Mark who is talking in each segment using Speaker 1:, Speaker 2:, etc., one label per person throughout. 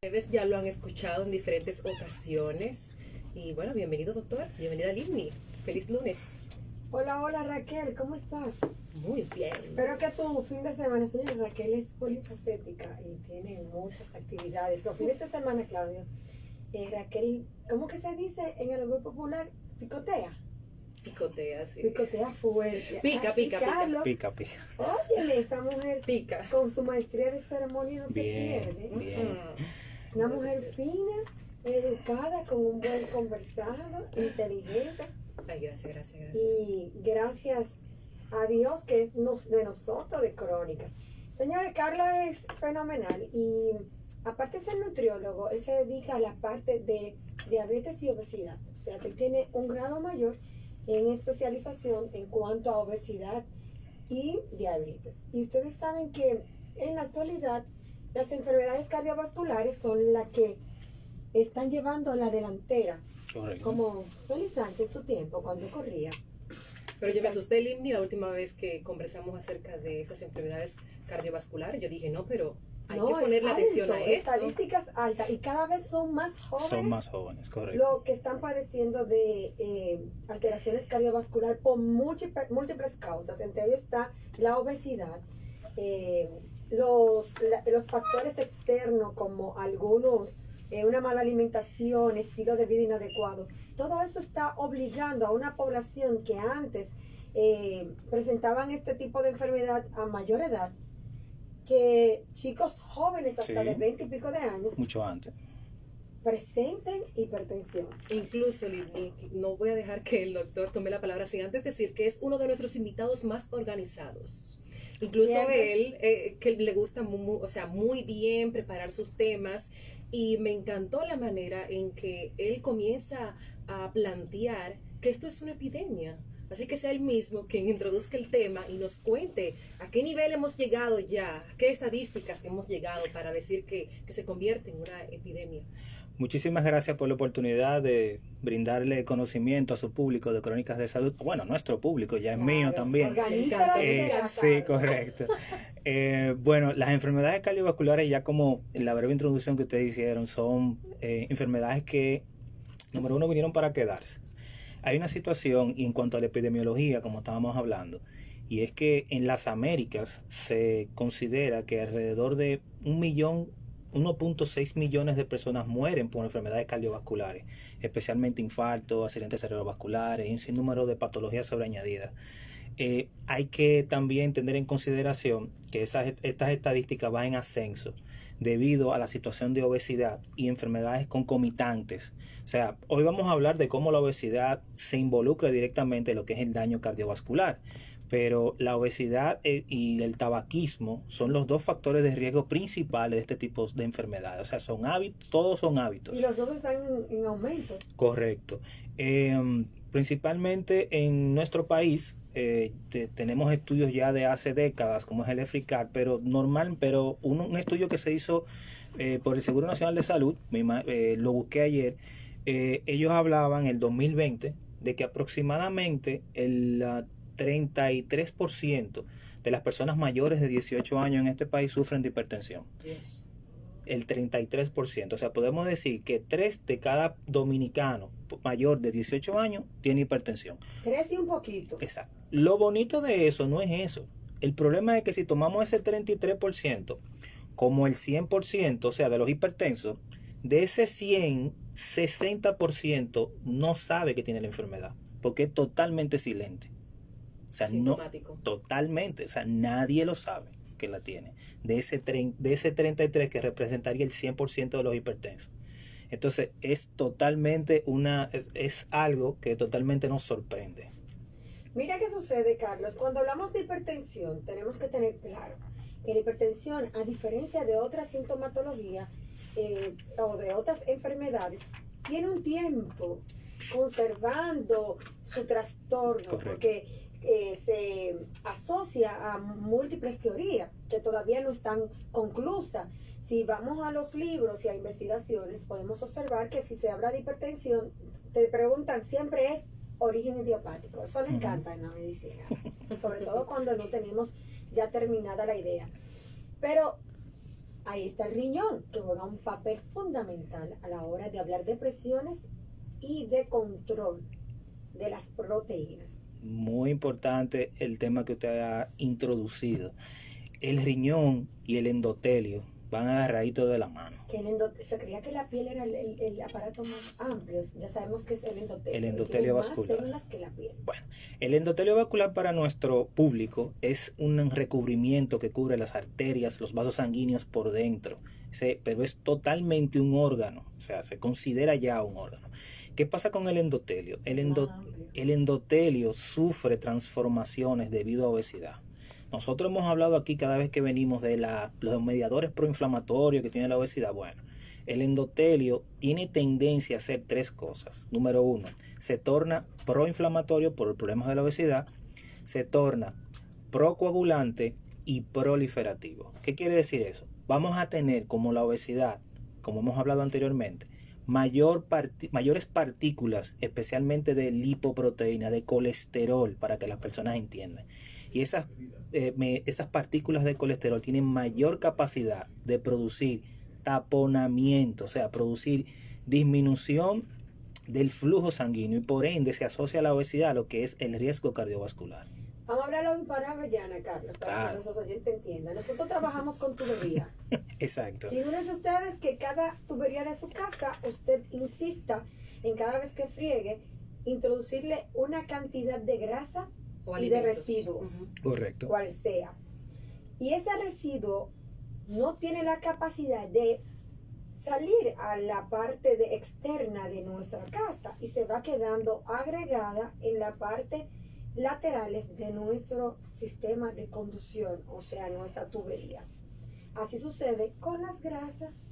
Speaker 1: Ustedes ya lo han escuchado en diferentes ocasiones. Y bueno, bienvenido doctor, bienvenida Livni. Feliz lunes.
Speaker 2: Hola, hola Raquel, ¿cómo estás?
Speaker 1: Muy bien.
Speaker 2: Espero que tu fin de semana, señora Raquel es polifacética y tiene muchas actividades. Los fines de semana, Claudio, Raquel, ¿cómo que se dice en el grupo popular? Picotea.
Speaker 1: Picotea, sí.
Speaker 2: Picotea fuerte.
Speaker 1: Pica, pica,
Speaker 2: Carlos,
Speaker 3: Pica, pica.
Speaker 2: óyele, esa mujer
Speaker 1: Pica.
Speaker 2: con su maestría de ceremonia no se
Speaker 3: Bien,
Speaker 2: pierde.
Speaker 3: bien.
Speaker 2: Una mujer fina, educada, con un buen conversado, inteligente.
Speaker 1: Ay, gracias, gracias, gracias.
Speaker 2: Y gracias a Dios que es de nosotros de Crónicas. Señores, Carlos es fenomenal y aparte de ser nutriólogo, él se dedica a la parte de diabetes y obesidad. O sea, que él tiene un grado mayor en especialización en cuanto a obesidad y diabetes. Y ustedes saben que en la actualidad las enfermedades cardiovasculares son las que están llevando a la delantera.
Speaker 3: Correcto.
Speaker 2: Como Félix Sánchez en su tiempo, cuando corría.
Speaker 1: Pero yo me asusté, Livni, la última vez que conversamos acerca de esas enfermedades cardiovasculares. Yo dije, no, pero hay que ponerle atención a esto.
Speaker 2: Estadísticas altas y cada vez son más jóvenes.
Speaker 3: Son más jóvenes, correcto.
Speaker 2: Los que están padeciendo de alteraciones cardiovasculares por múltiples causas. Entre ellos está la obesidad, los factores externos como algunos, una mala alimentación, estilo de vida inadecuado. Todo eso está obligando a una población que antes presentaban este tipo de enfermedad a mayor edad, que chicos jóvenes hasta
Speaker 3: Sí.
Speaker 2: de 20 y pico de años
Speaker 3: Mucho antes.
Speaker 2: presenten hipertensión.
Speaker 1: Incluso, Livni, no voy a dejar que el doctor tome la palabra sin antes decir que es uno de nuestros invitados más organizados. Incluso
Speaker 2: Siempre.
Speaker 1: él, que le gusta muy bien preparar sus temas, y me encantó la manera en que él comienza a plantear que esto es una epidemia. Así que sea él mismo quien introduzca el tema y nos cuente a qué nivel hemos llegado ya, a qué estadísticas hemos llegado para decir que se convierte en una epidemia.
Speaker 3: Muchísimas gracias por la oportunidad de brindarle conocimiento a su público de Crónicas de Salud. Bueno, nuestro público, ya es mío también.
Speaker 2: Organiza la idea,
Speaker 3: Sí,
Speaker 2: Carlos.
Speaker 3: correcto. Bueno, las enfermedades cardiovasculares, ya como en la breve introducción que ustedes hicieron, son enfermedades que, número uno, vinieron para quedarse. Hay una situación, y en cuanto a la epidemiología, como estábamos hablando, y es que en las Américas se considera que alrededor de 1.6 millones de personas mueren por enfermedades cardiovasculares, especialmente infartos, accidentes cerebrovasculares y un sinnúmero de patologías sobreañadidas. Hay que también tener en consideración que estas estadísticas van en ascenso debido a la situación de obesidad y enfermedades concomitantes. O sea, hoy vamos a hablar de cómo la obesidad se involucra directamente en lo que es el daño cardiovascular, pero la obesidad y el tabaquismo son los dos factores de riesgo principales de este tipo de enfermedades. O sea, son hábitos, todos son hábitos.
Speaker 2: Y los dos están en aumento.
Speaker 3: Correcto. Principalmente en nuestro país tenemos estudios ya de hace décadas, como es el EFRICAR, pero un estudio que se hizo por el Seguro Nacional de Salud, lo busqué ayer. Ellos hablaban en el 2020 de que aproximadamente el 33% de las personas mayores de 18 años en este país sufren de hipertensión.
Speaker 1: Dios.
Speaker 3: El 33%. O sea, podemos decir que 3 de cada dominicano mayor de 18 años tiene hipertensión.
Speaker 2: 3 y un poquito.
Speaker 3: Exacto. Lo bonito de eso no es eso. El problema es que si tomamos ese 33% como el 100%, o sea, de los hipertensos, de ese 100, 60% no sabe que tiene la enfermedad, porque es totalmente silente. O sea,
Speaker 1: Sintomático.
Speaker 3: Totalmente. O sea, nadie lo sabe que la tiene. De ese 33 que representaría el 100% de los hipertensos. Entonces, es totalmente es algo que totalmente nos sorprende.
Speaker 2: Mira qué sucede, Carlos. Cuando hablamos de hipertensión, tenemos que tener claro que la hipertensión, a diferencia de otras sintomatologías o de otras enfermedades, tiene un tiempo conservando su trastorno.
Speaker 3: Correcto.
Speaker 2: Porque se asocia a múltiples teorías que todavía no están conclusas. Si vamos a los libros y a investigaciones, podemos observar que si se habla de hipertensión, te preguntan, siempre es origen idiopático. Eso le encanta en la medicina, sobre todo cuando no tenemos ya terminada la idea. Pero ahí está el riñón, que juega un papel fundamental a la hora de hablar de presiones y de control de las proteínas.
Speaker 3: Muy importante el tema que usted ha introducido. El riñón y el endotelio van agarraditos de la mano.
Speaker 2: Que se creía que la piel era el aparato más amplio. Ya sabemos que es el endotelio.
Speaker 3: El endotelio vascular.
Speaker 2: Más células que la piel.
Speaker 3: Bueno, el endotelio vascular para nuestro público es un recubrimiento que cubre las arterias, los vasos sanguíneos por dentro. Pero es totalmente un órgano, o sea, se considera ya un órgano. ¿Qué pasa con el endotelio? El endotelio sufre transformaciones debido a obesidad. Nosotros hemos hablado aquí cada vez que venimos de los mediadores proinflamatorios que tiene la obesidad. Bueno, el endotelio tiene tendencia a hacer tres cosas. Número uno, se torna proinflamatorio por el problema de la obesidad, se torna procoagulante y proliferativo. ¿Qué quiere decir eso? Vamos a tener, como la obesidad, como hemos hablado anteriormente, mayores partículas, especialmente de lipoproteína, de colesterol, para que las personas entiendan. Y esas partículas de colesterol tienen mayor capacidad de producir taponamiento, o sea, producir disminución del flujo sanguíneo y por ende se asocia a la obesidad, lo que es el riesgo cardiovascular.
Speaker 2: Vamos a hablarlo para Avellana, Carlos, para que nuestros oyentes entiendan. Nosotros trabajamos con tubería.
Speaker 3: Exacto.
Speaker 2: Figúrense ustedes que cada tubería de su casa, usted insista en cada vez que friegue, introducirle una cantidad de grasa y de residuos.
Speaker 3: Correcto.
Speaker 2: Cual sea. Y ese residuo no tiene la capacidad de salir a la parte externa de nuestra casa y se va quedando agregada en la parte laterales de nuestro sistema de conducción, o sea, nuestra tubería. Así sucede con las grasas,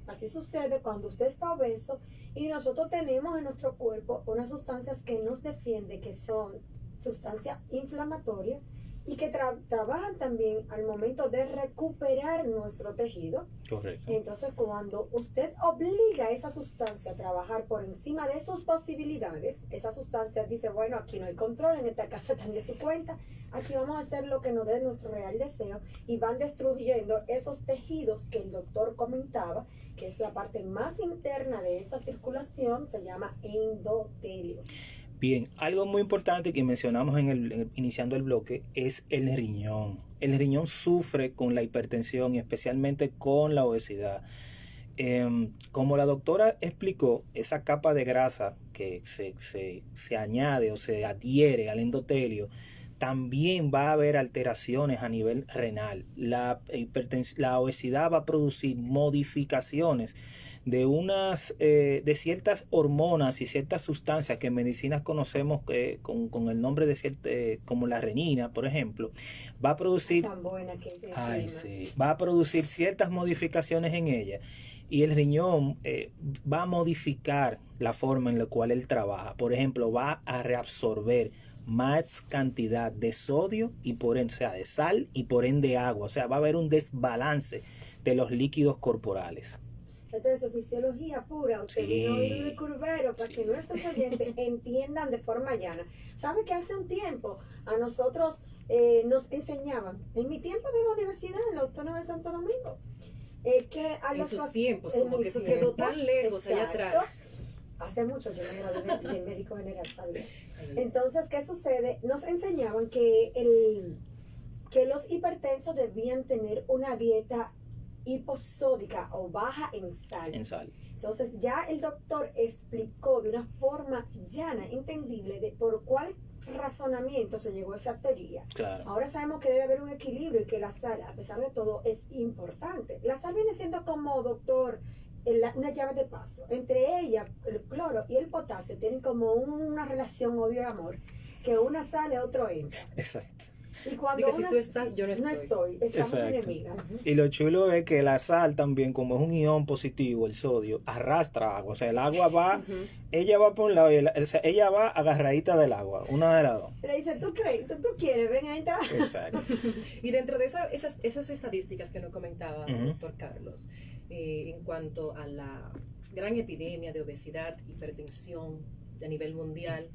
Speaker 2: así sucede cuando usted está obeso y nosotros tenemos en nuestro cuerpo unas sustancias que nos defienden, que son sustancias inflamatorias y que trabajan también al momento de recuperar nuestro tejido.
Speaker 3: Correcto.
Speaker 2: Entonces, cuando usted obliga a esa sustancia a trabajar por encima de sus posibilidades, esa sustancia dice, bueno, aquí no hay control, en esta casa están de su cuenta, aquí vamos a hacer lo que nos dé nuestro real deseo, y van destruyendo esos tejidos que el doctor comentaba, que es la parte más interna de esa circulación, se llama endotelio.
Speaker 3: Bien, algo muy importante que mencionamos iniciando el bloque es el riñón. El riñón sufre con la hipertensión y especialmente con la obesidad. Como la doctora explicó, esa capa de grasa que se añade o se adhiere al endotelio, también va a haber alteraciones a nivel renal. La obesidad va a producir modificaciones de ciertas hormonas y ciertas sustancias que en medicinas conocemos con el nombre de como la renina, por ejemplo, va a producir va a producir ciertas modificaciones en ella, y el riñón va a modificar la forma en la cual él trabaja. Por ejemplo, va a reabsorber más cantidad de sodio y por ende, o sea, de sal y por ende agua. O sea, va a haber un desbalance de los líquidos corporales.
Speaker 2: Entonces, fisiología pura, usted vino a oír el curvero para que nuestros oyentes entiendan de forma llana. ¿Sabe que hace un tiempo a nosotros nos enseñaban, en mi tiempo de la universidad, en la Autónoma de Santo Domingo, que a
Speaker 1: en sus tiempos, como que eso quedó tan lejos allá atrás.
Speaker 2: Hace mucho yo me gradué de médico general, ¿sabes? Entonces, ¿qué sucede? Nos enseñaban que los hipertensos debían tener una dieta hiposódica o baja en sal. Entonces ya el doctor explicó de una forma llana, entendible, de por cuál razonamiento se llegó a esa teoría.
Speaker 3: Claro.
Speaker 2: Ahora sabemos que debe haber un equilibrio y que la sal, a pesar de todo, es importante. La sal viene siendo como, doctor, una llave de paso. Entre ella, el cloro y el potasio tienen como una relación odio-amor, que una sale, otro entra.
Speaker 3: Exacto.
Speaker 2: Y cuando
Speaker 1: si tú estás, yo no estoy.
Speaker 2: Estamos enemigas.
Speaker 3: Y lo chulo es que la sal también, como es un ion positivo, el sodio, arrastra agua. O sea, el agua va, ella va por un lado, ella va agarradita del agua, una de las dos.
Speaker 2: Le dice, tú quieres, ven a entrar.
Speaker 3: Exacto.
Speaker 1: Y dentro de esas estadísticas que nos comentaba el doctor Carlos, en cuanto a la gran epidemia de obesidad, hipertensión a nivel mundial,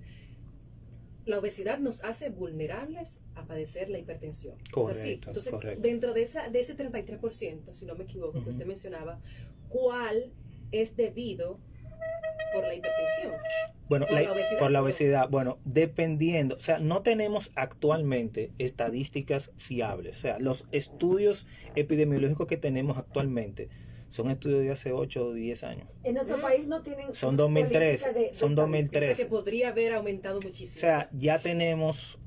Speaker 1: la obesidad nos hace vulnerables a padecer la hipertensión.
Speaker 3: Correcto,
Speaker 1: Entonces,
Speaker 3: correcto.
Speaker 1: dentro de ese 33%, si no me equivoco, que usted mencionaba, ¿cuál es debido por la hipertensión?
Speaker 3: Bueno,
Speaker 1: Por la obesidad,
Speaker 3: por la
Speaker 1: perdón.
Speaker 3: obesidad, bueno, dependiendo, o sea, no tenemos actualmente estadísticas fiables. O sea, los estudios epidemiológicos que tenemos actualmente son estudios de hace 8 o 10 años.
Speaker 2: En nuestro país no tienen
Speaker 3: Son
Speaker 2: una
Speaker 3: 2013,
Speaker 2: política de
Speaker 3: son
Speaker 1: O
Speaker 3: 2013.
Speaker 1: sea, que podría haber aumentado
Speaker 3: O
Speaker 1: muchísimo.
Speaker 3: sea, ya tenemos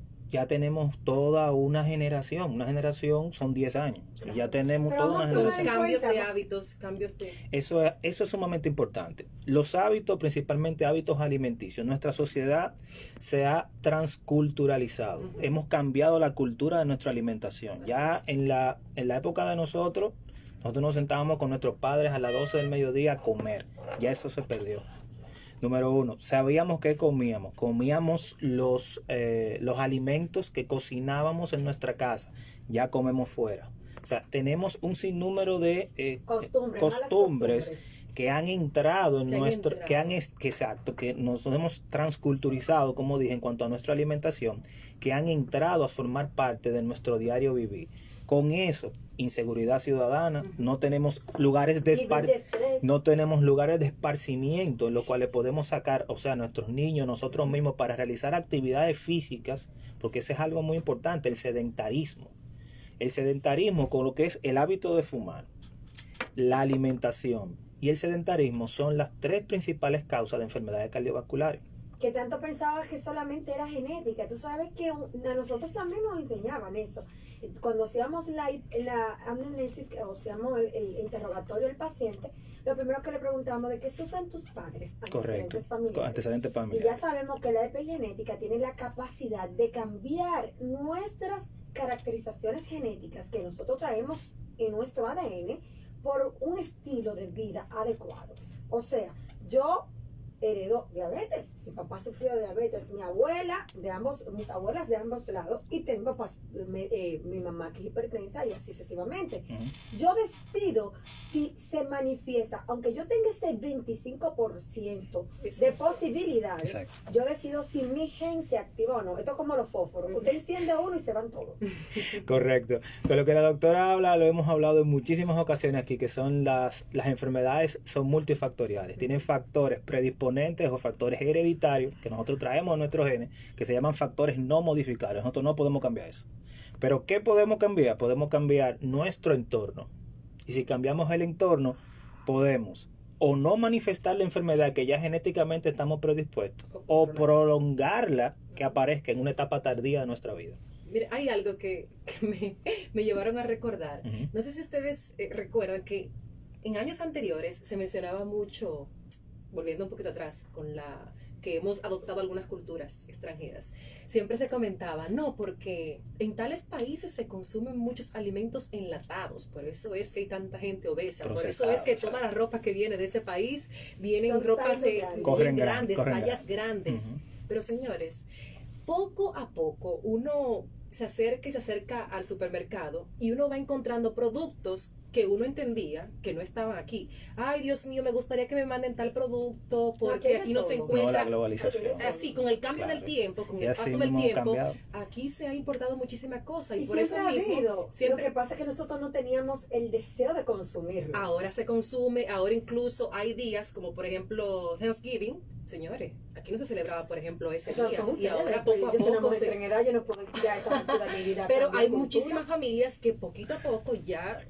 Speaker 3: toda una generación son 10 años.
Speaker 1: Claro.
Speaker 3: Ya tenemos
Speaker 2: Pero
Speaker 3: toda una
Speaker 2: vamos a tomar
Speaker 3: generación.
Speaker 2: en
Speaker 1: Cambios de
Speaker 2: cuenta-
Speaker 1: hábitos, cambios de...
Speaker 3: Eso es sumamente importante. Los hábitos, principalmente hábitos alimenticios. Nuestra sociedad se ha transculturalizado.
Speaker 1: Ujú.
Speaker 3: Hemos cambiado la cultura de nuestra alimentación. Ya
Speaker 1: Así es.
Speaker 3: en la época de nosotros nos sentábamos con nuestros padres a las 12 del mediodía a comer. Ya eso se perdió. Número 1, sabíamos que comíamos. Comíamos los alimentos que cocinábamos en nuestra casa. Ya comemos fuera. O sea, tenemos un sinnúmero de
Speaker 2: Costumbres,
Speaker 3: costumbres
Speaker 2: malas costumbres.
Speaker 3: que han entrado en
Speaker 1: Que han
Speaker 3: nuestro,
Speaker 1: entrado.
Speaker 3: exacto, que nos hemos transculturizado, como dije, en cuanto a nuestra alimentación, que han entrado a formar parte de nuestro diario vivir. Con eso, inseguridad ciudadana,
Speaker 1: Ujú.
Speaker 3: no tenemos lugares de
Speaker 2: Nivel de estrés.
Speaker 3: no tenemos lugares de esparcimiento en los cuales podemos sacar, o sea, nuestros niños, nosotros mismos, para realizar actividades físicas, porque ese es algo muy importante, el sedentarismo. El sedentarismo, con lo que es el hábito de fumar, la alimentación y el sedentarismo son las 3 principales causas de enfermedades cardiovasculares.
Speaker 2: Que tanto pensaba que solamente era genética. Tú sabes que a nosotros también nos enseñaban eso. Cuando hacíamos la anamnesis, o hacíamos el interrogatorio del paciente, lo primero que le preguntábamos de qué sufren tus padres,
Speaker 3: Correcto,
Speaker 2: antecedentes familiares.
Speaker 3: antecedentes
Speaker 2: Y ya
Speaker 3: familiares.
Speaker 2: sabemos que la epigenética tiene la capacidad de cambiar nuestras caracterizaciones genéticas que nosotros traemos en nuestro ADN por un estilo de vida adecuado. O sea, yo heredó diabetes, mi papá sufrió de diabetes, mis abuelas de ambos lados, y tengo mi mamá que es hipertensa y así sucesivamente.
Speaker 3: Ujú.
Speaker 2: Yo decido si se manifiesta, aunque yo tenga ese 25% de
Speaker 1: Exacto.
Speaker 2: posibilidades,
Speaker 3: Exacto.
Speaker 2: yo decido si mi gen se activa o no. Esto es como los fósforos, usted enciende uno y se van todos.
Speaker 3: Correcto. Con lo que la doctora habla, lo hemos hablado en muchísimas ocasiones aquí, que son las enfermedades son multifactoriales. Tienen factores predisponentes o factores hereditarios que nosotros traemos en nuestros genes, que se llaman factores no modificables. Nosotros no podemos cambiar eso. Pero ¿qué podemos cambiar? Podemos cambiar nuestro entorno. Y si cambiamos el entorno, podemos o no manifestar la enfermedad que ya genéticamente estamos predispuestos, o prolongarla que aparezca en una etapa tardía de nuestra vida.
Speaker 1: Mire, hay algo que me llevaron a recordar.
Speaker 3: Ujú.
Speaker 1: No sé si ustedes recuerdan que en años anteriores se mencionaba mucho, volviendo un poquito atrás, con la que hemos adoptado algunas culturas extranjeras, siempre se comentaba, no, porque en tales países se consumen muchos alimentos enlatados, por eso es que hay tanta gente obesa, por eso es que
Speaker 3: Procesado,
Speaker 1: toda la ropa que viene de ese país vienen
Speaker 2: Son
Speaker 1: ropas
Speaker 2: tallas grandes.
Speaker 1: bien
Speaker 3: Corren
Speaker 1: grandes,
Speaker 3: corren
Speaker 1: tallas grandes.
Speaker 3: Ujú.
Speaker 1: Pero señores, poco a poco uno se acerca al supermercado y uno va encontrando productos que uno entendía que no estaban aquí. Ay, Dios mío, me gustaría que me manden tal producto porque
Speaker 2: aquí
Speaker 1: aquí no se
Speaker 2: todo.
Speaker 3: No, la
Speaker 1: encuentra.
Speaker 3: globalización.
Speaker 1: Así, con el cambio
Speaker 3: Claro.
Speaker 1: del tiempo, con
Speaker 3: Y
Speaker 1: el
Speaker 3: así
Speaker 1: paso del
Speaker 3: mismo ha
Speaker 1: tiempo,
Speaker 3: cambiado.
Speaker 1: aquí se ha importado muchísimas cosas y,
Speaker 2: Y
Speaker 1: por
Speaker 2: siempre
Speaker 1: eso
Speaker 2: ha
Speaker 1: mismo
Speaker 2: habido. Lo
Speaker 1: siempre
Speaker 2: que pasa es que nosotros no teníamos el deseo de consumirlo.
Speaker 1: ahora se consume, ahora incluso hay días como por ejemplo Thanksgiving, señores, aquí no se celebraba por ejemplo ese
Speaker 2: Eso
Speaker 1: día
Speaker 2: son
Speaker 1: y
Speaker 2: ustedes,
Speaker 1: ahora
Speaker 2: pues,
Speaker 1: poco a
Speaker 2: yo soy una
Speaker 1: poco
Speaker 2: mujer
Speaker 1: se...
Speaker 2: en edad, yo no puedo tirar esta cultura de mi vida.
Speaker 1: Pero
Speaker 2: cambiar
Speaker 1: hay
Speaker 2: cultura.
Speaker 1: muchísimas familias que poquito a poco ya,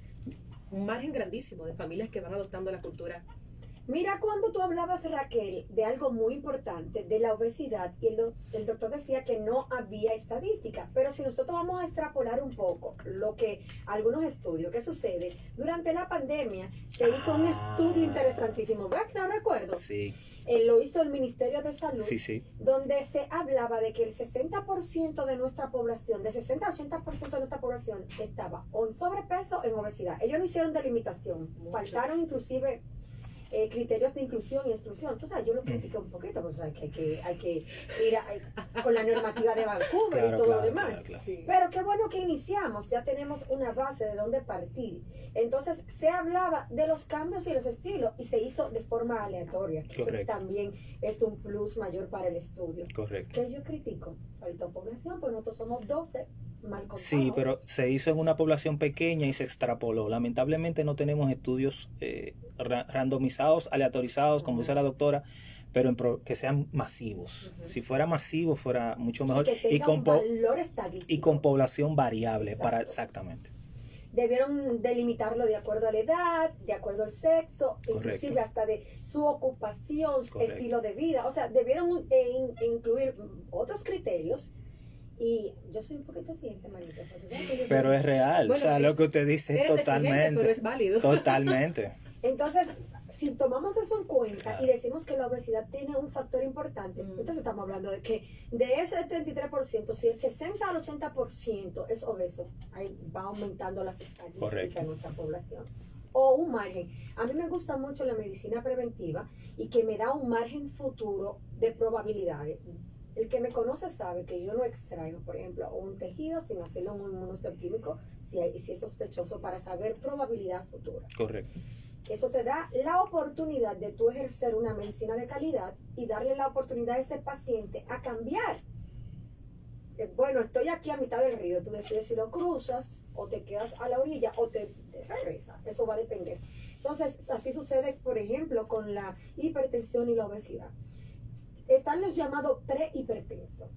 Speaker 1: un margen grandísimo de familias que van adoptando la cultura.
Speaker 2: Mira, cuando tú hablabas, Raquel, de algo muy importante, de la obesidad, y el doctor decía que no había estadística, pero si nosotros vamos a extrapolar un poco lo que algunos estudios, ¿qué sucede? Durante la pandemia se hizo un estudio interesantísimo, ¿verdad que no recuerdo?
Speaker 3: Sí,
Speaker 2: Lo hizo el Ministerio de Salud,
Speaker 3: sí, sí.
Speaker 2: donde se hablaba de que el 60% de nuestra población, de 60 a 80% de nuestra población estaba o en sobrepeso o en obesidad. Ellos no hicieron delimitación,
Speaker 1: Mucho.
Speaker 2: faltaron inclusive criterios de inclusión y exclusión. Entonces, yo lo critiqué un poquito, pues, hay que ir con la normativa de Vancouver y todo lo demás.
Speaker 3: Claro.
Speaker 1: Sí.
Speaker 2: Pero qué bueno que iniciamos, ya tenemos una base de dónde partir. Entonces, se hablaba de los cambios y los estilos y se hizo de forma aleatoria. Entonces, también es un plus mayor para el estudio.
Speaker 3: Correcto.
Speaker 2: ¿Qué yo critico? Faltó población, pues nosotros somos 12, mal contados.
Speaker 3: Sí, pero se hizo en una población pequeña y se extrapoló. Lamentablemente no tenemos estudios randomizados, aleatorizados, como dice la doctora, pero que sean masivos. Si fuera masivo, fuera mucho mejor.
Speaker 2: Y con valor estadístico.
Speaker 3: Y con población variable.
Speaker 2: Exacto.
Speaker 3: Exactamente.
Speaker 2: Debieron delimitarlo de acuerdo a la edad, de acuerdo al sexo,
Speaker 3: Correcto.
Speaker 2: inclusive hasta de su ocupación,
Speaker 3: Correcto.
Speaker 2: estilo de vida. O sea, debieron incluir otros criterios. Y yo soy un poquito exigente, manito.
Speaker 3: Pero es real.
Speaker 1: Bueno,
Speaker 3: o sea, lo que usted dice es
Speaker 1: eres
Speaker 3: totalmente.
Speaker 1: exigente, pero es válido.
Speaker 3: Totalmente.
Speaker 2: Entonces, si tomamos eso en cuenta y decimos que la obesidad tiene un factor importante, entonces estamos hablando de que de ese 33%, si el 60 al 80% es obeso, ahí va aumentando las estadísticas
Speaker 3: Correcto.
Speaker 2: de nuestra población. O un margen. A mí me gusta mucho la medicina preventiva y que me da un margen futuro de probabilidades. El que me conoce sabe que yo no extraigo, por ejemplo, un tejido sin hacerlo un inmunohistoquímico si es sospechoso para saber probabilidad futura.
Speaker 3: Correcto.
Speaker 2: Eso te da la oportunidad de tú ejercer una medicina de calidad y darle la oportunidad a ese paciente a cambiar. Bueno, estoy aquí a mitad del río, tú decides si lo cruzas o te quedas a la orilla o te regresas. Eso va a depender. Entonces, así sucede, por ejemplo, con la hipertensión y la obesidad. Están los llamados prehipertensos.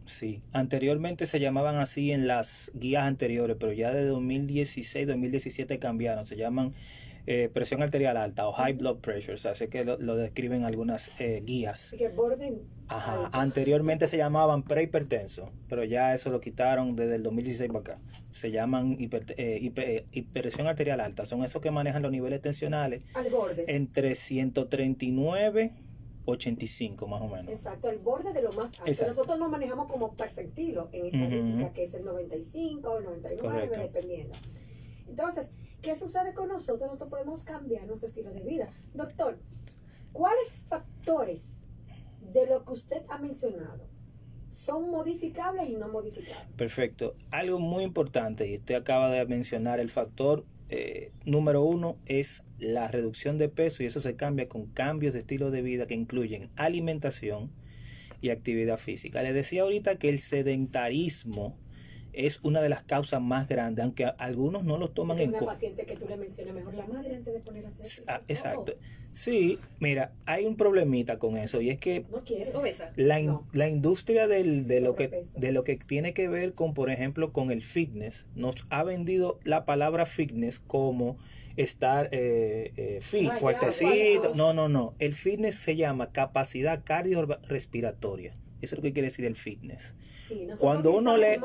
Speaker 3: Sí, anteriormente se llamaban así en las guías anteriores, pero ya de 2016, 2017 cambiaron, se llaman presión arterial alta o high blood pressure, o sea, sé que lo describen algunas guías.
Speaker 2: Que borden.
Speaker 3: Ajá. Anteriormente se llamaban prehipertensos, pero ya eso lo quitaron desde el 2016 para acá. Se llaman hipertensión arterial alta, son esos que manejan los niveles tensionales
Speaker 2: Al borde.
Speaker 3: entre 139 85 más o menos.
Speaker 2: Exacto, al borde de lo más alto.
Speaker 3: Exacto.
Speaker 2: Nosotros nos manejamos como percentilo en estadística, que es el 95, el 99,
Speaker 3: Correcto.
Speaker 2: dependiendo. Entonces, ¿qué sucede con nosotros? Nosotros podemos cambiar nuestro estilo de vida. Doctor, ¿cuáles factores de lo que usted ha mencionado son modificables y no modificables?
Speaker 3: Perfecto. Algo muy importante, y usted acaba de mencionar el factor número 1 es la reducción de peso, y eso se cambia con cambios de estilo de vida que incluyen alimentación y actividad física. Les decía ahorita que el sedentarismo es una de las causas más grandes, aunque algunos no lo toman en cuenta.
Speaker 2: Una paciente que tú le mencionas mejor la madre antes de poner a hacer
Speaker 3: Exacto. Sí, mira, hay un problemita con eso, y es que
Speaker 2: No quiere.
Speaker 1: Es obesa.
Speaker 3: la industria de lo
Speaker 2: Sobrepeso.
Speaker 3: que tiene que ver con, por ejemplo, con el fitness, nos ha vendido la palabra fitness como estar fit,
Speaker 2: Rayado,
Speaker 3: fuertecito.
Speaker 2: rayado.
Speaker 3: No. El fitness se llama capacidad cardiorrespiratoria. Eso es lo que quiere decir el fitness.
Speaker 2: Sí,
Speaker 3: Cuando uno lee,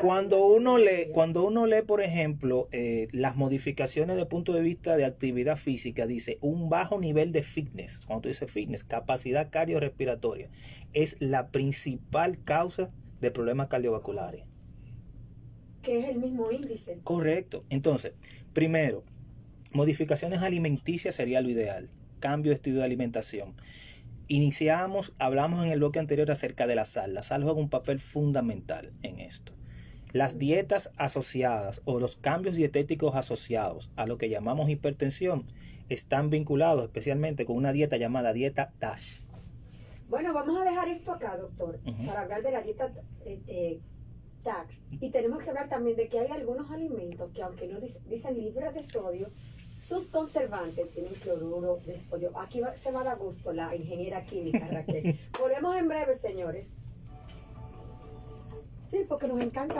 Speaker 2: cuando
Speaker 3: uno lee, por ejemplo, las modificaciones de punto de vista de actividad física, dice un bajo nivel de fitness. Cuando tú dices fitness, capacidad cardiorrespiratoria, es la principal causa de problemas cardiovasculares.
Speaker 2: que es el mismo índice.
Speaker 3: Correcto. Entonces, primero, modificaciones alimenticias sería lo ideal. Cambio de estilo de alimentación. Hablamos en el bloque anterior acerca de la sal. La sal juega un papel fundamental en esto. Las dietas asociadas o los cambios dietéticos asociados a lo que llamamos hipertensión están vinculados especialmente con una dieta llamada dieta DASH.
Speaker 2: Bueno, vamos a dejar esto acá, doctor, para hablar de la dieta TAC. Y tenemos que hablar también de que hay algunos alimentos que, aunque no dicen libres de sodio, sus conservantes tienen cloruro de sodio. Aquí se va a dar gusto la ingeniera química, Raquel. Volvemos en breve, señores. Sí, porque nos encanta.